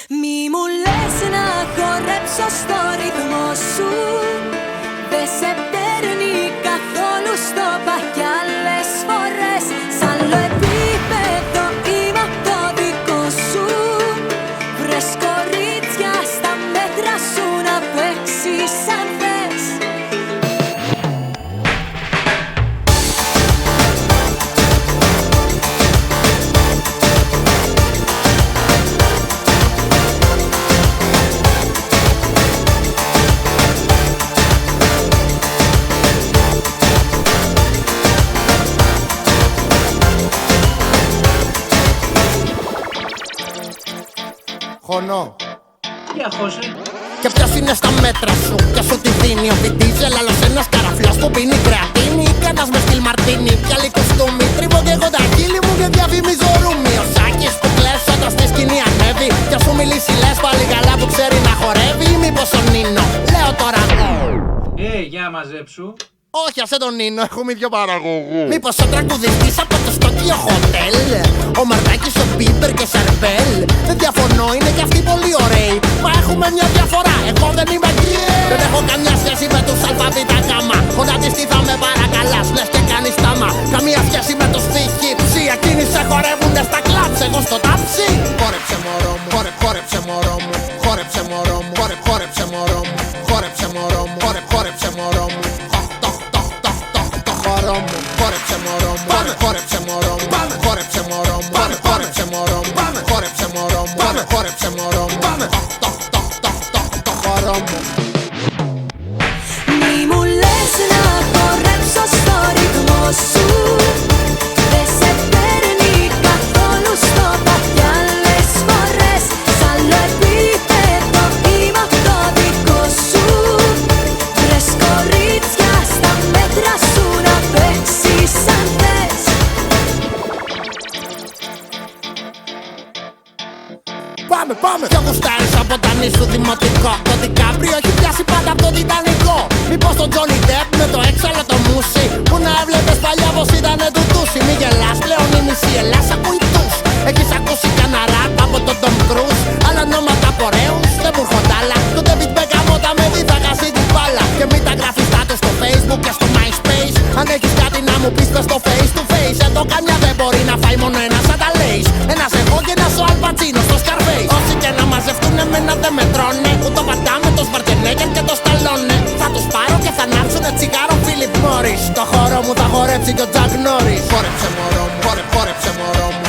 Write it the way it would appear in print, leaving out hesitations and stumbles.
Μη μου λες να χορέψω στο ρυθμό σου. Δε σε παίρνει καθόλου στο παχ' άλλες φορές. Σ' άλλο επίπεδο είμαι το δικό σου. Βρες κορίτσια στα μέτρα σου να παίξεις αν θες. Χωνό. Για χώσε. Και ποιος είναι στα μέτρα σου και σου τη δίνει ο Βιτίζελ, άλλος ένας καραφλός που πίνει κρεατίνη. Κανάς με στυλ μαρτίνι, κι άλλη κουστούμι. Τρίβω και εγώ τα χείλη μου και διαφημίζω ρούμι. Ο Σάκης που κλαις όταν στη σκηνή ανέβει. Κι ας σου μιλήσει λες πάλι καλά που ξέρει να χορεύει. Ή μήπως ο Νίνο, λέω τώρα. Για μαζέψου. Όχι, άσε τον Νίνο, έχουμε ίδιο παραγωγού. Μήπως ο τραγουδιστής από το Στόκιο Χοτέλ, ο Μαρδάκης, ο Μπίμπερ και Σαρμπέλ. Δεν διαφωνώ, είναι κι αυτοί πολύ ωραίοι. Μα έχουμε μια διαφορά, εγώ δεν είμαι γκέι. Δεν έχω καμιά σχέση με τους αλφαβήτα γάμα. Χωνάτης τι θα με παρακαλάς, λες και κάνεις τάμα. Καμία σχέση με τους θυχύψη. Εκείνοι σε χορεύουνε στα κλαμπς, εγώ στο τάψι. Χόρεψε μωρό μου, χόρεψε μωρό μου. Χόρεψε μωρό μου, χόρεψε μωρό μου. Χόρεψε μωρό μου, χόρεψε μωρό μου. Χόρεψε μωρό μου, χόρεψε μωρό μου, χόρεψε μωρό μου, χόρεψε μωρό μου, χόρεψε μωρό μου, χόρεψε μωρό μου, το χορό μου. Μη μου λες να χορέψω στο ρυθμό σου. Δε σε παίρνει καθόλου στο παχ' άλλες φορές. Σ' άλλο επίπεδο είμαι το δικό σου. Βρες κορίτσια στα μέτρα σου να παίξεις αν θες. Πάμε, πάμε! Ποιο γουστάρεις από τα νήσου δημοτικό. Το Δικάπριο έχει πιάσει πάντα από το Τιτανικό. Μήπως τον Τζόνι Ντεπ με το έξαλλο το μουσι. Που να έβλεπες παλιά πως ήτανε του τούσι. Μη γελάς, πλέον η μισή Ελλάς ακούει τους. Έχεις ακούσει κανένα ραπ από τον Τομ Κρούζ. Άλλα ονόματα από ωραίους, δεν μου έρχονται άλλα. Το David Beckham όταν με δει θα χάσει την μπάλα. Και μην τα γράφεις κάτω στο Facebook και στο MySpace. Αν έχεις κάτι να μου πεις πες στο face to face. Εδώ καμιά δεν μπορεί να φάει μόνο ένα σαν τα λέεις. Ένας εγώ και ένας ο Αλπατσίνο στο Scarface. Όσοι και να μαζευτούν εμένα δεν με τρώνε. Που το πατάμε το Σβαρτσενέγκερ και το Σταλόνε. Θα τους πάρω και θα ανάψουνε τσιγάρο Φίλιπ Μόρις. Στο χώρο μου θα χορέψει και ο Τζακ Νόρις. Χόρεψε μωρό μου, χόρεψε μωρό μου.